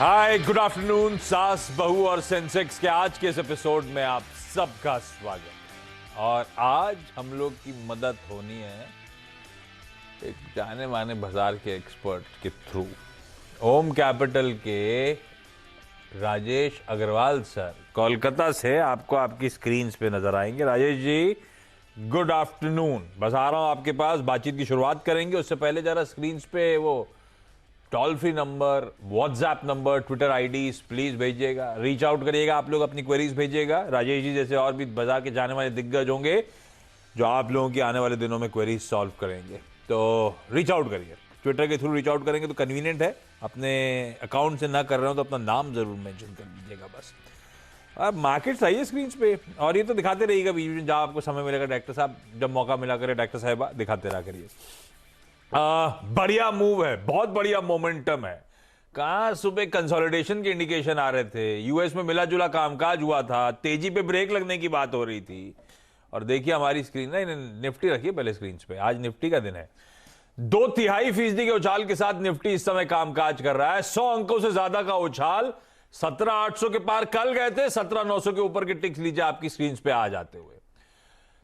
हाय, good afternoon. सास बहू और सेंसेक्स के आज के इस एपिसोड में आप सबका स्वागत। और आज हम लोग की मदद होनी है एक जाने माने बाजार के एक्सपर्ट के थ्रू। ओम कैपिटल के राजेश अग्रवाल सर कोलकाता से आपको आपकी स्क्रीन पे नजर आएंगे। Rajesh ji, good afternoon. बस आ रहा हूं आपके पास, बातचीत की शुरुआत करेंगे। उससे पहले जरा स्क्रीन पे वो toll free number, WhatsApp number, Twitter IDs please भेजिएगा, रीच आउट करिएगा। आप लोग अपनी क्वेरीज भेजिएगा। राजेश जी जैसे और भी बाजार के जाने वाले दिग्गज होंगे जो आप लोगों की आने वाले दिनों में क्वेरीज सॉल्व करेंगे, तो रीच आउट करिए। ट्विटर के थ्रू रीच आउट करेंगे तो कन्वीनियंट है। अपने अकाउंट से ना कर रहे हो तो अपना नाम जरूर मेंशन कर दीजिएगा बस। अब मार्केट सही है स्क्रीन पे, और ये तो दिखाते रहिएगा बीच में जहाँ आपको समय मिलेगा। डायरेक्टर साहब जब मौका मिला करे, डायरेक्टर साहब दिखाते रहा करिए। बढ़िया मूव है, बहुत बढ़िया मोमेंटम है। कहां सुबह कंसोलिडेशन के इंडिकेशन आ रहे थे, यूएस में मिला जुला कामकाज हुआ था, तेजी पे ब्रेक लगने की बात हो रही थी। और देखिए हमारी स्क्रीन ना, निफ्टी रखिए पहले स्क्रीन पे। आज निफ्टी का दिन है। 2.5% के उछाल के साथ निफ्टी इस समय कामकाज कर रहा है। 100 अंकों से ज्यादा का उछाल। 17,800 के पार कल गए थे, 17,900 के ऊपर के टिक्स लीजिए आपकी स्क्रीन पे आ जाते हुए।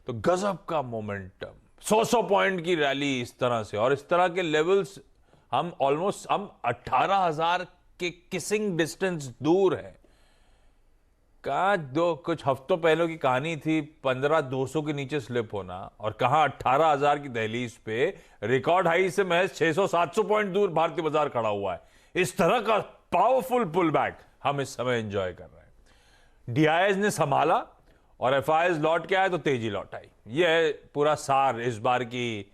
तो गजब का मोमेंटम, 100 पॉइंट की रैली इस तरह से। और इस तरह के लेवल्स हम ऑलमोस्ट 18,000 के किसिंग डिस्टेंस दूर है। कुछ हफ्तों पहले की कहानी थी 15,200 के नीचे स्लिप होना, और कहां 18,000 की दहलीज पे रिकॉर्ड हाई से महज 600-700 पॉइंट दूर भारतीय बाजार खड़ा हुआ है। इस तरह का पावरफुल पुल बैक हम इस समय एंजॉय कर रहे हैं। डीआईएस ने संभाला और एफआईएस लौट के आए तो तेजी लौट आई। यह है पूरा सार इस बार की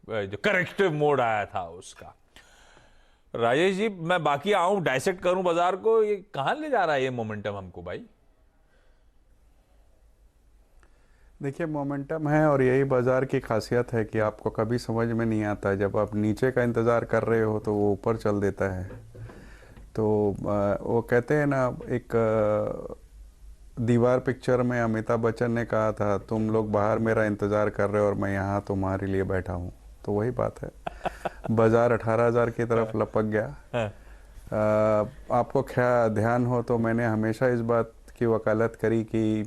जो करेक्टिव मोड आया था उसका। राजेश जी, मैं बाकी आऊं डायसेक्ट करूं बाजार को, ये कहां ले जा रहा है ये मोमेंटम हमको भाई? देखिए, मोमेंटम है और यही बाजार की खासियत है कि आपको कभी समझ में नहीं आता। जब आप नीचे का इंतज़ार कर रहे हो तो वो ऊपर चल देता है। तो वो कहते हैं ना, एक दीवार पिक्चर में अमिताभ बच्चन ने कहा था, तुम लोग बाहर मेरा इंतज़ार कर रहे हो और मैं यहाँ तुम्हारे लिए बैठा हूँ। तो वही बात है। बाजार 18,000 की तरफ लपक गया। आपको क्या ध्यान हो तो मैंने हमेशा इस बात की वकालत करी कि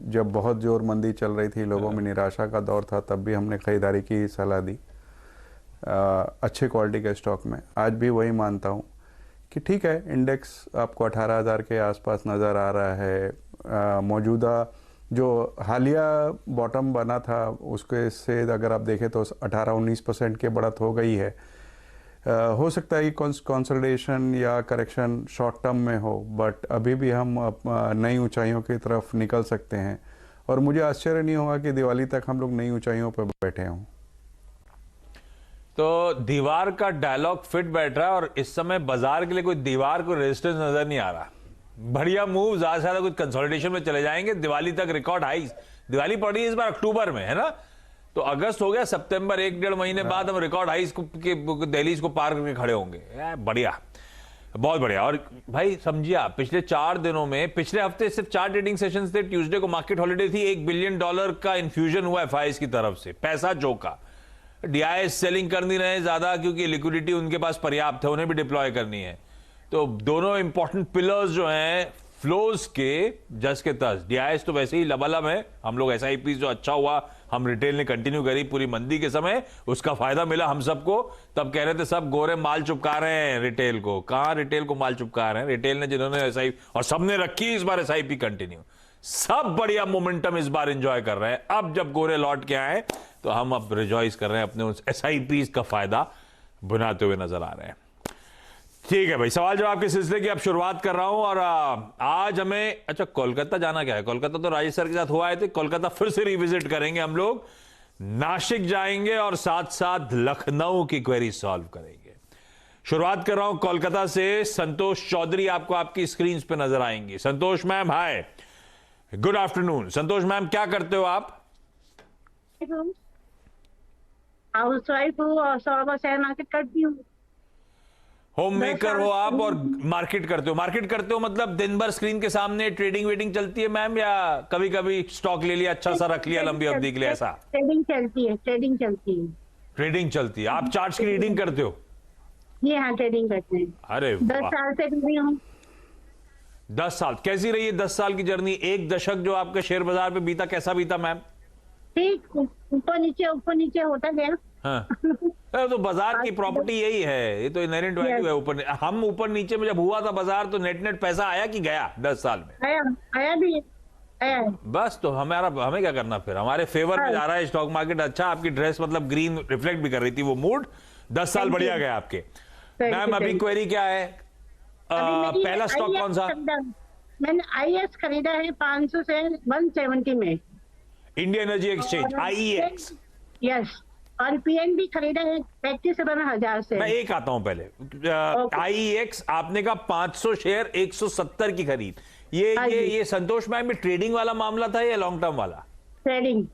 जब बहुत जोर मंदी चल रही थी, लोगों में निराशा का दौर था, तब भी हमने खरीदारी की सलाह दी अच्छे क्वालिटी के स्टॉक में। आज भी वही मानता हूँ कि ठीक है, इंडेक्स आपको 18,000 के आसपास नज़र आ रहा है। मौजूदा जो हालिया बॉटम बना था उसके से अगर आप देखें तो 18-19% की बढ़त हो गई है। हो सकता है कि कंसोलिडेशन या करेक्शन शॉर्ट टर्म में हो, बट अभी भी हम नई ऊंचाइयों की तरफ निकल सकते हैं। और मुझे आश्चर्य नहीं होगा कि दिवाली तक हम लोग नई ऊंचाइयों पर बैठे हों। तो दीवार का डायलॉग फिट बैठ रहा है, और इस समय बाजार के लिए कोई दीवार को रेजिस्टेंस नजर नहीं आ रहा। बढ़िया मूव, ज्यादा से ज्यादा कुछ कंसोलिडेशन में चले जाएंगे। दिवाली तक रिकॉर्ड हाइस। दिवाली पड़ी इस बार अक्टूबर में है ना, तो अगस्त हो गया, सितंबर 1-1.5 महीने बाद हम रिकॉर्ड हाइस के दिल्ली को पार करके खड़े होंगे। बढ़िया, बहुत बढ़िया। और भाई समझिए आप, पिछले 4 दिनों में, पिछले हफ्ते सिर्फ 4 ट्रेडिंग सेशंस थे। ट्यूसडे को मार्केट हॉलिडे थी। $1 बिलियन का इन्फ्यूजन हुआ एफआईएस की तरफ से, पैसा जोका। डीआईएस सेलिंग कर नहीं रहे ज्यादा क्योंकि लिक्विडिटी उनके पास पर्याप्त है, उन्हें भी डिप्लॉय करनी है। तो दोनों इंपॉर्टेंट पिलर्स जो हैं फ्लोज के, जस के तस। डीआईएस तो वैसे ही लबालब है। हम लोग एसआईपी जो अच्छा हुआ, हम रिटेल ने कंटिन्यू करी पूरी मंदी के समय, उसका फायदा मिला हम सबको। तब कह रहे थे सब गोरे माल चुपका रहे हैं रिटेल को। कहां रिटेल को माल चुपका रहे हैं? रिटेल ने, जिन्होंने एसआईपी, और सबने रखी इस बार एसआईपी कंटिन्यू। सब बढ़िया मोमेंटम इस बार एंजॉय कर रहे हैं। अब जब गोरे लौट के आए तो हम अब रिजॉइस कर रहे हैं, अपने उस एसआईपी का फायदा बुनाते हुए नजर आ रहे हैं। ठीक है भाई, सवाल जवाब के सिलसिले की अब शुरुआत कर रहा हूं। और आज हमें, अच्छा, कोलकाता जाना क्या है? कोलकाता तो राजेश सर के साथ हुआ आए थे। कोलकाता फिर से रिविजिट करेंगे हम लोग। नासिक जाएंगे और साथ साथ लखनऊ की क्वेरी सॉल्व करेंगे। शुरुआत कर रहा हूं कोलकाता से। संतोष चौधरी आपको आपकी स्क्रीन पे नजर आएंगी। संतोष मैम, हाय, गुड आफ्टरनून। संतोष मैम, क्या करते हो आप? हाउस वाइफ हूँ और शेयर मार्केट करती हूँ। होम मेकर हो आप और मार्केट करते हो? मार्केट करते हो मतलब दिन भर स्क्रीन के सामने ट्रेडिंग वेडिंग चलती है मैम, या कभी कभी स्टॉक ले लिया, अच्छा सा रख लिया लंबी अवधि के लिए? ऐसा ट्रेडिंग चलती है, ट्रेडिंग चलती है। ट्रेडिंग चलती है। आप चार्ट्स की रीडिंग करते हो? ये हाँ ट्रेडिंग करते हैं। अरे 10 वाह, साल से कर रही हूँ। 10 साल कैसी रही है? 10 साल की जर्नी, एक दशक जो आपके शेयर बाजार पे बीता, कैसा बीता मैम? ठीक ऊपर नीचे होता गया। हाँ, अरे तो बाजार की प्रॉपर्टी यही है, ये तो इनहेरेंट वैल्यू है। ऊपर हम ऊपर नीचे में जब हुआ था बाजार, तो नेट पैसा आया कि गया 10 साल में? आया भी आया है। बस तो हमें क्या करना फिर? हमारे फेवर में जा रहा है स्टॉक मार्केट। अच्छा, आपकी ड्रेस मतलब ग्रीन रिफ्लेक्ट भी कर रही थी वो मूड। 10 साल बढ़िया गए आपके। मैम अभी क्वेरी क्या है? पहला स्टॉक कौन सा? मैंने IEX खरीदा है 500 से 170 में। Indian energy exchange, IEX। Yes, और PNB खरीदा है 35,000 से। मैं एक आता हूं पहले। IEX आपने कहा 500 शेयर 170 की खरीद। ये संतोष मैम में ट्रेडिंग वाला मामला था या लॉन्ग टर्म वाला? ट्रेडिंग,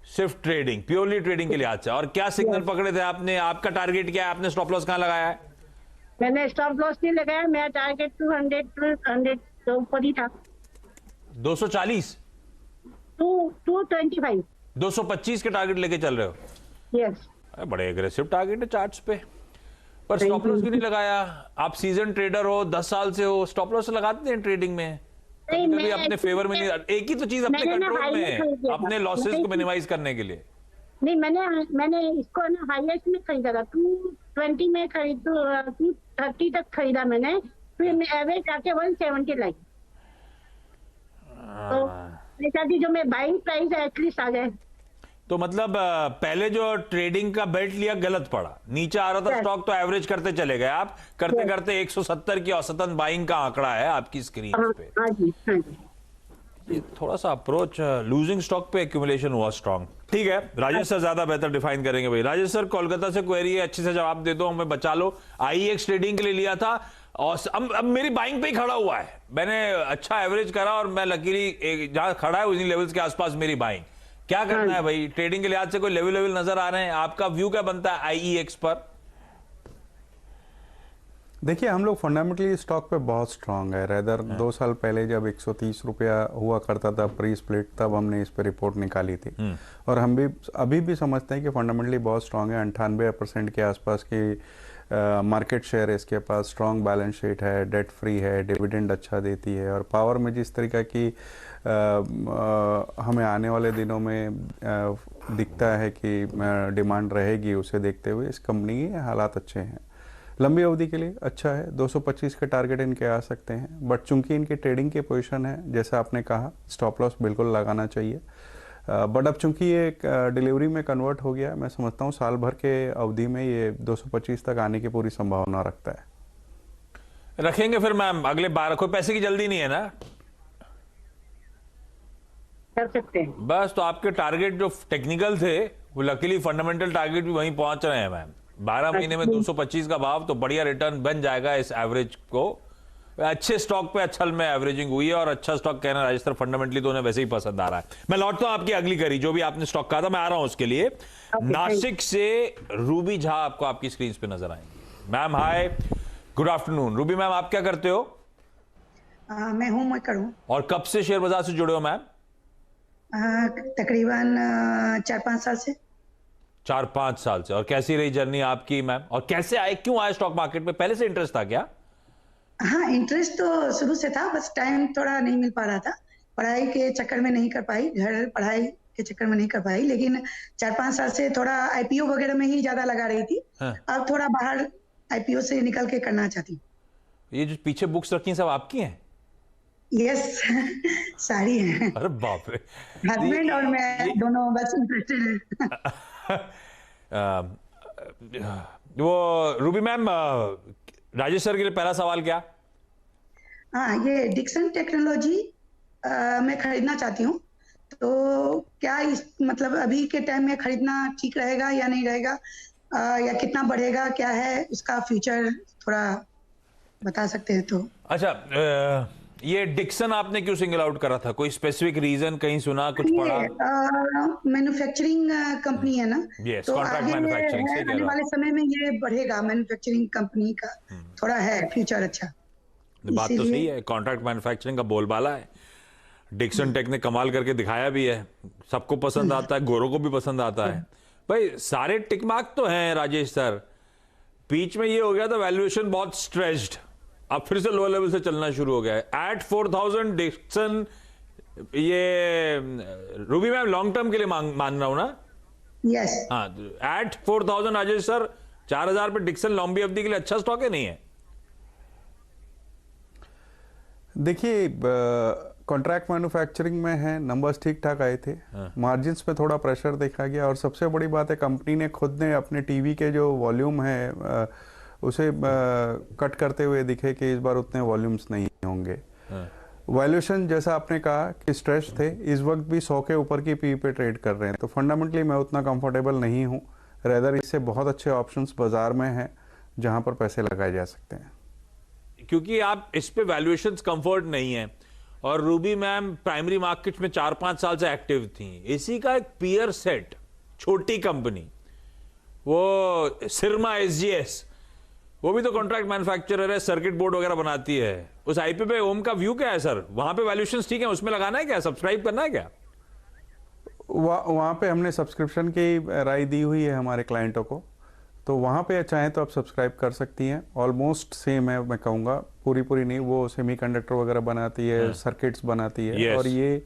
सिर्फ ट्रेडिंग, प्योरली ट्रेडिंग के लिए। अच्छा, और क्या सिग्नल पकड़े थे आपने? आपका टारगेट क्या है? आपने स्टॉप लॉस कहां लगाया है? मैंने स्टॉप लॉस नहीं लगाया, मेरा टारगेट 200 तो ऊपर ही था। 240, 225। 225 के टारगेट लेके चल रहे हो? यस। बड़े एग्रेसिव टारगेट है चार्ट्स पे, पर स्टॉप लॉस क्यों नहीं लगाया? आप सीजन ट्रेडर हो, 10 साल से हो, स्टॉप लॉस लगाते हैं ट्रेडिंग में? कभी अपने फेवर में नहीं। एक ही तो चीज अपने कंट्रोल में है, अपने लॉसेस को मिनिमाइज करने के लिए। नहीं, मैंने इसको ना हाईएस्ट में खरीदा था, 220 में 230 तक खरीदा मैंने, फिर मैं एवरेज आके 170 लाई। तो मैं चाहती जो मैं बाइंग प्राइस है एटलीस्ट आ जाए। तो मतलब पहले जो ट्रेडिंग का बेल्ट लिया गलत पड़ा, नीचे आ रहा था स्टॉक तो एवरेज करते चले गए आप, करते करते 170 की औसतन बाइंग का आंकड़ा है आपकी स्क्रीन पे। हाँ जी, हाँ जी। ये थोड़ा सा अप्रोच लूजिंग स्टॉक पे एक्यूमुलेशन हुआ स्ट्रांग। ठीक है, राजेश सर ज्यादा बेहतर डिफाइन करेंगे भाई। राजेश सर, कोलकाता से क्वेरी है, अच्छे से जवाब दे दो, हमें बचा लो। IEX ट्रेडिंग के लिए लिया था और अब मेरी बाइंग पे ही खड़ा हुआ है, मैंने अच्छा एवरेज करा और मैं लकीली जहां खड़ा है उन्हीं लेवल्स के आसपास मेरी बाइंग। क्या करना है भाई? ट्रेडिंग के लिहाज से कोई लेवल नजर आ रहे हैं? आपका व्यू क्या बनता है IEX पर? देखिए, हम लोग फंडामेंटली स्टॉक पे बहुत स्ट्रांग है। रेदर 2 साल पहले जब 130 रुपया हुआ करता था प्री स्प्लिट, तब हमने इस पे रिपोर्ट निकाली थी। और हम भी अभी भी समझते हैं कि फंडामेंटली बहुत स्ट्रांग है। 98% के आसपास की मार्केट शेयर है इसके पास, स्ट्रांग बैलेंस शीट है, डेट फ्री है, डिविडेंड अच्छा देती है। और पावर में जिस तरीका की हमें आने वाले दिनों में दिखता है कि डिमांड रहेगी, उसे देखते हुए इस कंपनी के हालात अच्छे हैं। लंबी अवधि के लिए अच्छा है। 225 के टारगेट इनके आ सकते हैं, बट चूंकि इनकी ट्रेडिंग की पोजीशन है, जैसा आपने कहा, स्टॉप लॉस बिल्कुल लगाना चाहिए। बट अब चूंकि ये डिलीवरी में कन्वर्ट हो गया, मैं समझता हूँ साल भर के अवधि में ये 225 तक आने की पूरी संभावना रखता है। रखेंगे फिर मैम अगले 12? कोई पैसे की जल्दी नहीं है ना? कर सकते हैं। बस तो आपके टारगेट जो टेक्निकल थे, वो लकीली फंडामेंटल टारगेट भी वहीं पहुंच रहे हैं मैम। 12 महीने में 225 का भाव, तो बढ़िया रिटर्न बन जाएगा इस एवरेज को। अच्छे स्टॉक पे अच्छा में एवरेजिंग हुई है, और अच्छा स्टॉक कहना राजस्थान फंडामेंटली तो उन्हें वैसे ही पसंद आ रहा है। मैं लौटता हूं आपकी अगली करी, जो भी आपने स्टॉक कहा था, मैं आ रहा हूं उसके लिए। नासिक से रूबी झा आपको आपकी स्क्रीन पे नजर आएंगी। Ma'am hi, good afternoon. Ruby ma'am, आप क्या करते हो? मैं होम मेकर हूँ। और कब से शेयर बाजार से जुड़े हो मैम? तकरीबन 4-5 साल से। 4-5 साल से। और कैसी रही जर्नी आपकी मैम? और कैसे आए, क्यों आए स्टॉक मार्केट में? पहले से इंटरेस्ट था क्या? हाँ, इंटरेस्ट तो शुरू से था, बस टाइम थोड़ा नहीं मिल पा रहा था। पढ़ाई के चक्कर में नहीं कर पाई, घर पढ़ाई के चक्कर में नहीं कर पाई। लेकिन 4-5 साल से थोड़ा IPO वगैरह में ही ज्यादा लगा रही थी। हाँ। अब थोड़ा बाहर IPO से निकल के करना चाहती हूँ। ये जो पीछे बुक्स रखी हैं सब आपकी हैं? यस सारी है। अरे बाप रे। हस्बैंड और मैं दोनों बस इंटरेस्टेड है। वो रूबी मैम, राजेश सर के लिए पहला सवाल क्या? हाँ, ये डिक्सन टेक्नोलॉजी मैं खरीदना चाहती हूँ। तो क्या इस मतलब अभी के टाइम में खरीदना ठीक रहेगा या नहीं रहेगा, या कितना बढ़ेगा, क्या है उसका फ्यूचर, थोड़ा बता सकते हैं तो। अच्छा, ये डिक्सन आपने क्यों सिंगल आउट करा था? कोई स्पेसिफिक रीजन कहीं सुना, कुछ पढ़ा? मैन्युफैक्चरिंग कंपनी है ना, Yes, तो contract आगे manufacturing, सही कह रहे आने हो। वाले समय में ये बढ़ेगा। मैन्युफैक्चरिंग कंपनी का थोड़ा है फ्यूचर अच्छा। बात तो सही है, कॉन्ट्रैक्ट मैन्युफैक्चरिंग का बोलबाला है। डिक्सन टेक ने कमाल करके दिखाया भी है, सबको पसंद आता है, गोरों को भी पसंद आता है। भाई सारे टिक मार्क तो हैं राजेश सर, बीच में ये हो गया था वैल्यूएशन बहुत स्ट्रेच्ड, अब फिर से लोअर लेवल से चलना शुरू हो गया है एट 4000 डिक्सन। ये रूबी मैम लॉन्ग टर्म के लिए मान रहा हूं ना? यस। हाँ, एट 4000 राजेश सर 4000 पे डिक्सन लंबी अवधि के लिए अच्छा स्टॉक है नहीं है? देखिए कॉन्ट्रैक्ट मैन्युफैक्चरिंग में है, नंबर्स ठीक ठाक आए थे, मार्जिन्स पे थोड़ा प्रेशर देखा गया, और सबसे बड़ी बात है कंपनी ने खुद ने अपने टीवी के जो वॉल्यूम है उसे कट करते हुए दिखे कि इस बार उतने वॉल्यूम्स नहीं होंगे। वैल्यूएशन जैसा आपने कहा कि स्ट्रेच थे, इस वक्त भी 100 के ऊपर की पी पे ट्रेड कर रहे हैं, तो फंडामेंटली मैं उतना कंफर्टेबल नहीं हूँ। रेदर इससे बहुत अच्छे ऑप्शंस बाजार में हैं जहां पर पैसे लगाए जा सकते हैं, क्योंकि आप इस पे वैल्यूएशंस कंफर्ट नहीं है। और रूबी मैम प्राइमरी मार्केट में 4-5 साल से एक्टिव थी। इसी का एक पीयर सेट, छोटी कंपनी, वो सिरमा एसजीएस, वो भी तो कॉन्ट्रैक्ट मैन्युफैक्चरर है, सर्किट बोर्ड वगैरह बनाती है। उस आईपी पे ओम का व्यू क्या है सर? वहां पे वैल्यूएशंस ठीक है, उसमें लगाना है क्या, सब्सक्राइब करना है क्या? वहाँ पे हमने सब्सक्रिप्शन की राय दी हुई है हमारे क्लाइंटों को, तो वहाँ पे चाहें तो आप सब्सक्राइब कर सकती हैं। ऑलमोस्ट सेम है, मैं कहूँगा पूरी नहीं, वो सेमीकंडक्टर वगैरह बनाती है, सर्किट्स बनाती है, Yes. और ये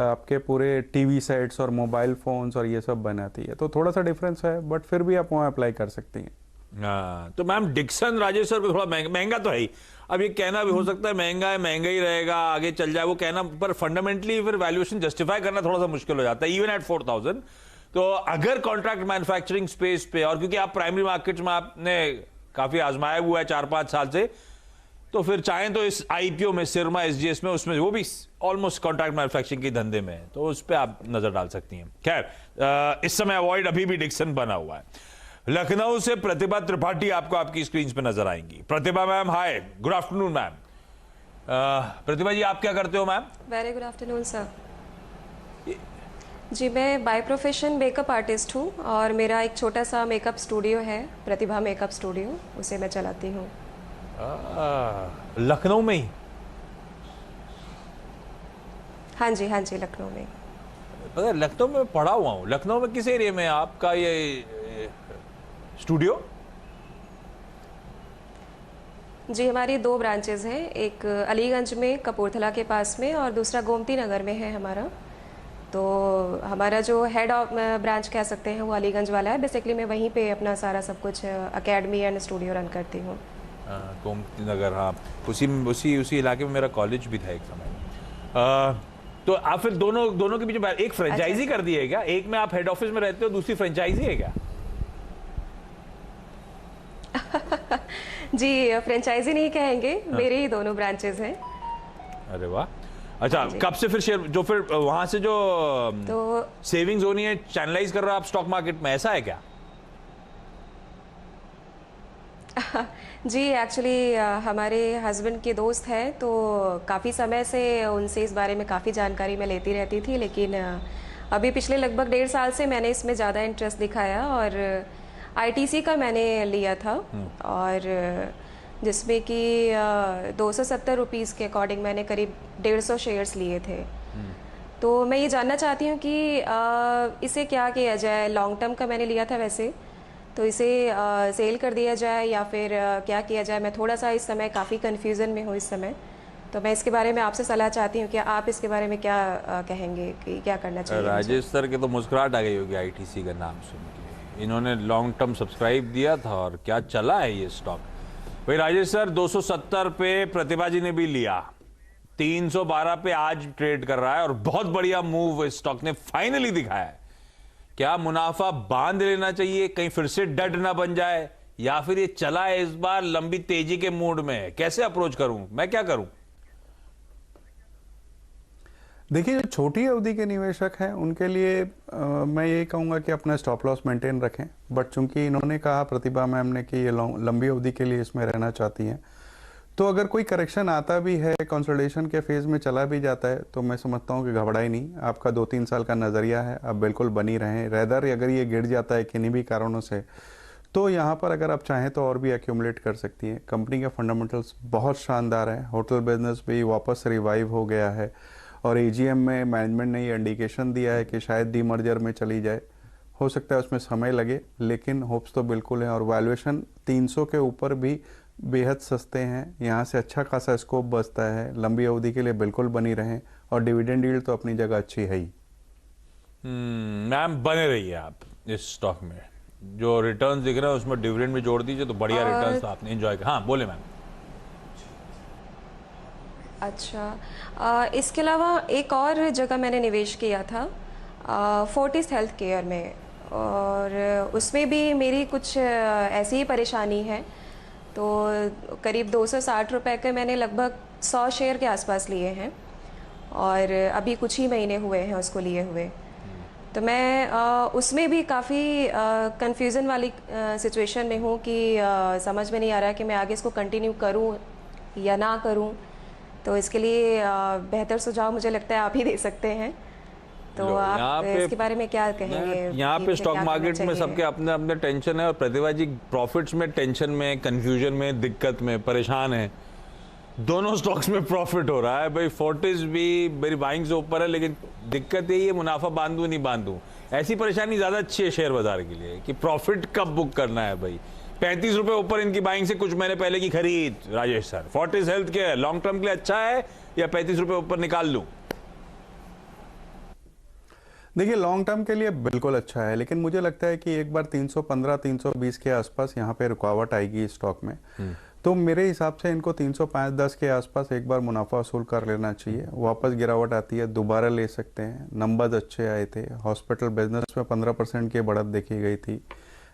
आपके पूरे टीवी सेट्स और मोबाइल फोन्स और ये सब बनाती है, तो थोड़ा सा डिफरेंस है, बट फिर भी आप वहाँ अप्लाई कर सकती हैं। हाँ, तो मैम डिक्सन राजेश सर को थोड़ा महंगा तो है ही। अब ये कहना भी हो सकता है महंगा है, महंगा ही रहेगा, आगे चल जाए, वो कहना, पर फंडामेंटली फिर वैल्यूएशन जस्टिफाई करना थोड़ा सा मुश्किल हो जाता है इवन एट 4000। तो अगर कॉन्ट्रैक्ट मैन्युफैक्चरिंग स्पेस पे, और क्योंकि आप प्राइमरी मार्केट्स में आपने काफी आजमाया हुआ है 4-5 साल से, तो फिर चाहें तो इस आईपीओ में, सिरमा एसजीएस में, उसमें वो भी ऑलमोस्ट कॉन्ट्रैक्ट मैन्युफैक्चरिंग के धंधे में है, तो उस पर आप नजर डाल सकती हैं। खैर, इस समय अवॉइड अभी भी डिक्सन बना हुआ है। लखनऊ से प्रतिभा त्रिपाठी आपको आपकी स्क्रीन पे नजर आएंगी। Pratibha ma'am hi, good afternoon ma'am. Pratibha ji आप क्या करते हो ma'am? Very good afternoon sir. जी मैं बाय प्रोफेशन मेकअप आर्टिस्ट हूँ और मेरा एक छोटा सा मेकअप स्टूडियो है, प्रतिभा मेकअप स्टूडियो, उसे मैं चलाती हूँ। लखनऊ में ही? हाँ जी लखनऊ में। पता है, लखनऊ में पढ़ा हुआ हूँ। लखनऊ में किस एरिया में आपका ये स्टूडियो? जी हमारी 2 ब्रांचेज हैं, एक अलीगंज में कपूरथला के पास में और दूसरा गोमती नगर में है हमारा। तो हमारा जो हेड ऑफ ब्रांच कह सकते हैं वो अलीगंज वाला है। बेसिकली मैं वहीं पे अपना सारा सब कुछ एकेडमी एंड स्टूडियो रन करती हूँ। गोमती नगर, हाँ, उसी इलाके में मेरा कॉलेज भी था एक समय। तो आप फिर दोनों के बीच एक फ्रेंचाइजी कर दी है क्या? एक में आप हेड ऑफिस में रहते हो, दूसरी फ्रेंचाइजी है क्या? जी फ्रेंचाइजी नहीं कहेंगे, मेरे ही दोनों ब्रांचेस हैं। अरे वाह, अच्छा, कब से फिर शेयर जो फिर वहां से जो तो सेविंग्स होनी है चैनलाइज कर रहे हो आप स्टॉक मार्केट में, ऐसा है क्या? जी एक्चुअली हमारे हस्बैंड के दोस्त हैं, तो काफ़ी समय से उनसे इस बारे में काफ़ी जानकारी मैं लेती रहती थी, लेकिन अभी पिछले लगभग 1.5 साल से मैंने इसमें ज़्यादा इंटरेस्ट दिखाया और आईटीसी का मैंने लिया था, और जिसमें कि 270 रुपीज़ के अकॉर्डिंग मैंने करीब 150 शेयर्स लिए थे। तो मैं ये जानना चाहती हूँ कि इसे क्या किया जाए। लॉन्ग टर्म का मैंने लिया था वैसे, तो इसे सेल कर दिया जाए या फिर क्या किया जाए। मैं थोड़ा सा इस समय काफ़ी कन्फ्यूज़न में हूँ इस समय, तो मैं इसके बारे में आपसे सलाह चाहती हूँ कि आप इसके बारे में क्या कहेंगे कि क्या करना चाहिए। राजेश सर के तो मुस्कुराहट आ गई होगी आईटीसी का नाम सुन के। इन्होंने लॉन्ग टर्म सब्सक्राइब दिया था और क्या चला है ये स्टॉक। भाई राजेश सर 270 पे प्रतिभा जी ने भी लिया, 312 पे आज ट्रेड कर रहा है और बहुत बढ़िया मूव इस स्टॉक ने फाइनली दिखाया है। क्या मुनाफा बांध लेना चाहिए, कहीं फिर से डड ना बन जाए, या फिर ये चला है इस बार लंबी तेजी के मूड में? कैसे अप्रोच करूं, मैं क्या करूं? देखिए, जो छोटी अवधि के निवेशक हैं उनके लिए मैं ये कहूँगा कि अपना स्टॉप लॉस मेंटेन रखें, बट चूंकि इन्होंने कहा प्रतिभा मैम ने कि ये लंबी अवधि के लिए इसमें रहना चाहती हैं, तो अगर कोई करेक्शन आता भी है, कंसोलिडेशन के फेज में चला भी जाता है, तो मैं समझता हूँ कि घबराई नहीं। आपका 2-3 साल का नज़रिया है, आप बिल्कुल बनी रहें। रेदर अगर ये गिर जाता है किन्हीं भी कारणों से, तो यहाँ पर अगर आप चाहें तो और भी एक्यूमुलेट कर सकती हैं। कंपनी के फंडामेंटल्स बहुत शानदार हैं, होटल बिजनेस भी वापस रिवाइव हो गया है और एजीएम में मैनेजमेंट ने ये इंडिकेशन दिया है कि शायद डीमर्जर में चली जाए, हो सकता है उसमें समय लगे, लेकिन होप्स तो बिल्कुल है। और वैल्यूएशन 300 के ऊपर भी बेहद सस्ते हैं, यहाँ से अच्छा खासा स्कोप बचता है, लंबी अवधि के लिए बिल्कुल बनी रहें। और डिविडेंड यील्ड तो अपनी जगह अच्छी है ही। मैम बने रहिए आप इस स्टॉक में, जो रिटर्न्स दिख रहे हैं उसमें डिविडेंड भी जोड़ दीजिए तो बढ़िया रिटर्न्स आपने एंजॉय कर। हाँ बोले मैम। अच्छा, इसके अलावा एक और जगह मैंने निवेश किया था फोर्टिस हेल्थ केयर में, और उसमें भी मेरी कुछ ऐसी ही परेशानी है। तो करीब 260 रुपए के मैंने लगभग 100 शेयर के आसपास लिए हैं, और अभी कुछ ही महीने हुए हैं उसको लिए हुए। तो मैं उसमें भी काफ़ी कंफ्यूजन वाली सिचुएशन में हूँ कि समझ में नहीं आ रहा है कि मैं आगे इसको कंटिन्यू करूँ या ना करूँ। तो इसके लिए बेहतर सुझाव मुझे लगता है आप ही दे सकते हैं। तो आप इसके बारे में क्या कहेंगे? यहाँ पे स्टॉक मार्केट में सबके अपने अपने टेंशन है, और प्रतिभा जी प्रॉफिट्स में टेंशन में, कंफ्यूजन में, दिक्कत में परेशान है। दोनों स्टॉक्स में प्रॉफिट हो रहा है भाई। फोर्टिस भी मेरी बाइंग से ऊपर है, लेकिन दिक्कत यही है मुनाफा बांधू नहीं बांधू। ऐसी परेशानी ज्यादा अच्छी है शेयर बाजार के लिए कि प्रॉफिट कब बुक करना है भाई। 35 रुपए ऊपर इनकी बाइंग से कुछ महीने पहले की खरीद। Rajesh sir, Fortis health care long term के लिए अच्छा है या 35 रुपए ऊपर निकाल लूं? देखिए लॉन्ग टर्म के लिए बिल्कुल अच्छा है, लेकिन मुझे लगता है कि एक बार 315-320 के आसपास यहाँ पे रुकावट आएगी स्टॉक में। तो मेरे हिसाब से इनको 305-10 के आसपास एक बार मुनाफा वसूल कर लेना चाहिए। वापस गिरावट आती है दोबारा ले सकते हैं। नंबर्स अच्छे आए थे, हॉस्पिटल बिजनेस में 15% की बढ़त देखी गई थी।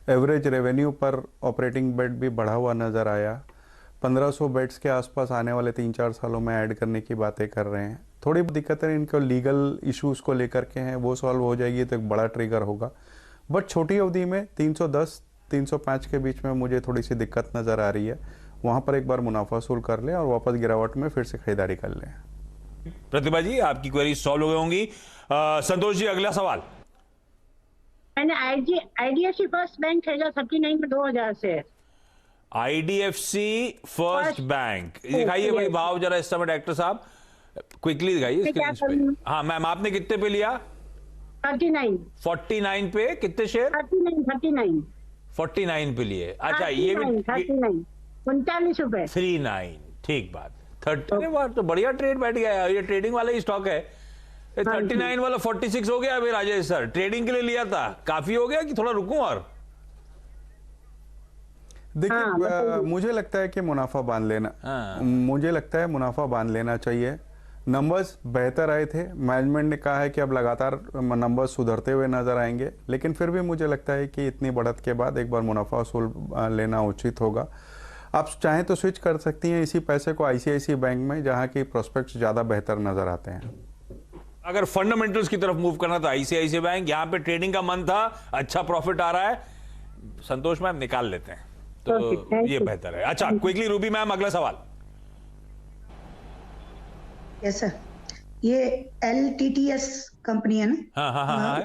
एवरेज रेवेन्यू पर ऑपरेटिंग बेड भी बढ़ा हुआ नज़र आया। 1500 बेड्स के आसपास आने वाले 3-4 सालों में ऐड करने की बातें कर रहे हैं। थोड़ी दिक्कतें इनको लीगल इश्यूज़ को लेकर के हैं, वो सॉल्व हो जाएगी तो एक बड़ा ट्रिगर होगा। बट छोटी अवधि में 310-305 के बीच में मुझे थोड़ी सी दिक्कत नज़र आ रही है। वहाँ पर एक बार मुनाफा वसूल कर लें और वापस गिरावट में फिर से खरीदारी कर लें। प्रतिभा जी आपकी क्वेरी सॉल्व हो गई होंगी। संतोष जी अगला सवाल। मैंने आईडीएफसी फर्स्ट बैंक खरीदा 39 में 2000 से। आईडीएफसी फर्स्ट बैंक दिखाइए भाई भाव जरा इस समय डायरेक्टर साहब क्विकली दिखाइए स्क्रीन पे। हाँ मैम आपने कितने पे लिया? 49 पे कितने शेयर? 49 पे लिए। अच्छा ये भी 39 रुपए 39 ठीक बात। 30 बार तो बढ़िया ट्रेड बैठ गया। ये ट्रेडिंग वाला ही स्टॉक है। 39 वाला 46 हो गया अभी। राजेश सर ट्रेडिंग के लिए लिया था, काफी हो गया कि थोड़ा रुकूं? और देखिए मुझे लगता है कि मुनाफा बांध लेना मुझे लगता है मुनाफा बांध लेना चाहिए। नंबर्स बेहतर आए थे, मैनेजमेंट ने कहा है कि अब लगातार नंबर्स सुधरते हुए नजर आएंगे, लेकिन फिर भी मुझे लगता है कि इतनी बढ़त के बाद एक बार मुनाफा वसूल लेना उचित होगा। आप चाहें तो स्विच कर सकती हैं इसी पैसे को आईसीआईसी बैंक में, जहां की प्रोस्पेक्ट्स ज़्यादा बेहतर नज़र आते हैं। अगर फंडामेंटल्स की तरफ मूव करना तो आईसीआईसी बैंक, यहां पे ट्रेडिंग का मन था, अच्छा प्रॉफिट आ रहा है। संतोष मैम निकाल लेते हैं तो ये बेहतर है। अच्छा क्विकली रूबी मैम अगला सवाल। यस सर, ये LTTS कंपनी है ना? हाँ।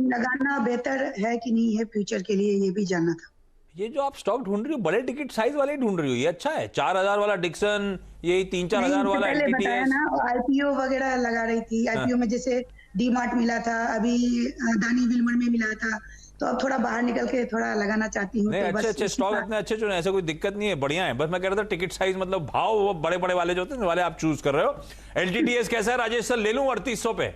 लगाना बेहतर है कि नहीं है फ्यूचर के लिए, ये भी जानना था। ये जो आप स्टॉक ढूंढ रही हो बड़े टिकट साइज वाले ढूंढ रही हो, ये अच्छा है। 4000 वाला डिक्सन, यही 3-4 हजार वाला LTTS ना, IPO वगैरह लगा रही थी। IPO में जैसे डीमार्ट मिला था, अभी अदानी विल्मर में मिला था, तो अब थोड़ा बाहर निकल के थोड़ा लगाना चाहती हूँ। नहीं तो अच्छे स्टॉक इतने अच्छे चुने, ऐसा कोई दिक्कत नहीं है, बढ़िया है। बस मैं कह रहा था टिकट साइज मतलब भाव वो बड़े बड़े वाले जो होते हैं वाले आप चूज कर रहे हो। LTTS कैसा है राजेश सर, ले लूं 3800 पे?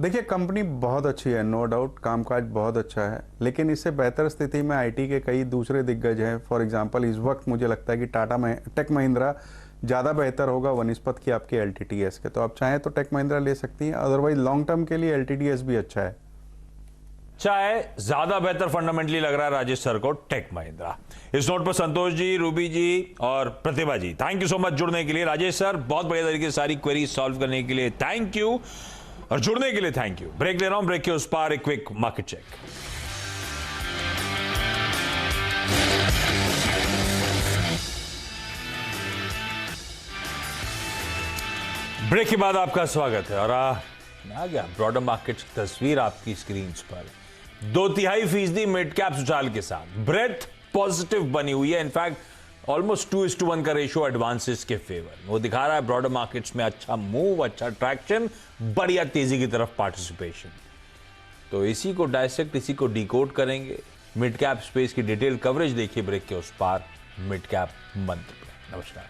देखिए कंपनी बहुत अच्छी है, नो डाउट, कामकाज बहुत अच्छा है, लेकिन इससे बेहतर स्थिति में आईटी के कई दूसरे दिग्गज हैं। फॉर एग्जांपल इस वक्त मुझे लगता है कि टाटा में टेक महिंद्रा ज़्यादा बेहतर होगा वनिस्पत की आपके LTTS के। तो आप चाहें तो टेक महिंद्रा ले सकती हैं, अदरवाइज लॉन्ग टर्म के लिए LTTS भी अच्छा है। चाहे ज्यादा बेहतर फंडामेंटली लग रहा है राजेश सर को टेक महिंद्रा। इस नोट पर संतोष जी, रूबी जी और प्रतिभा जी थैंक यू सो मच जुड़ने के लिए। राजेश सर बहुत बढ़िया तरीके से सारी क्वेरी सॉल्व करने के लिए थैंक यू, और जुड़ने के लिए थैंक यू। ब्रेक ले रहा हूं, ब्रेक के उस पार एक क्विक मार्केट चेक। ब्रेक के बाद आपका स्वागत है। और आ गया ब्रॉडर मार्केट की तस्वीर आपकी स्क्रीन पर। 2/3% मिड कैप्स उछाल के साथ ब्रेथ पॉजिटिव बनी हुई है। इनफैक्ट ऑलमोस्ट 2:1 का रेशियो एडवांसेस के फेवर। वो दिखा रहा है ब्रॉडर मार्केट्स में अच्छा मूव, अच्छा ट्रैक्शन, बढ़िया तेजी की तरफ पार्टिसिपेशन। तो इसी को डायसेक्ट, इसी को डिकोड करेंगे। मिड कैप स्पेस की डिटेल कवरेज देखिए ब्रेक के उस पार, मिड कैप मंत्र पे। नमस्कार।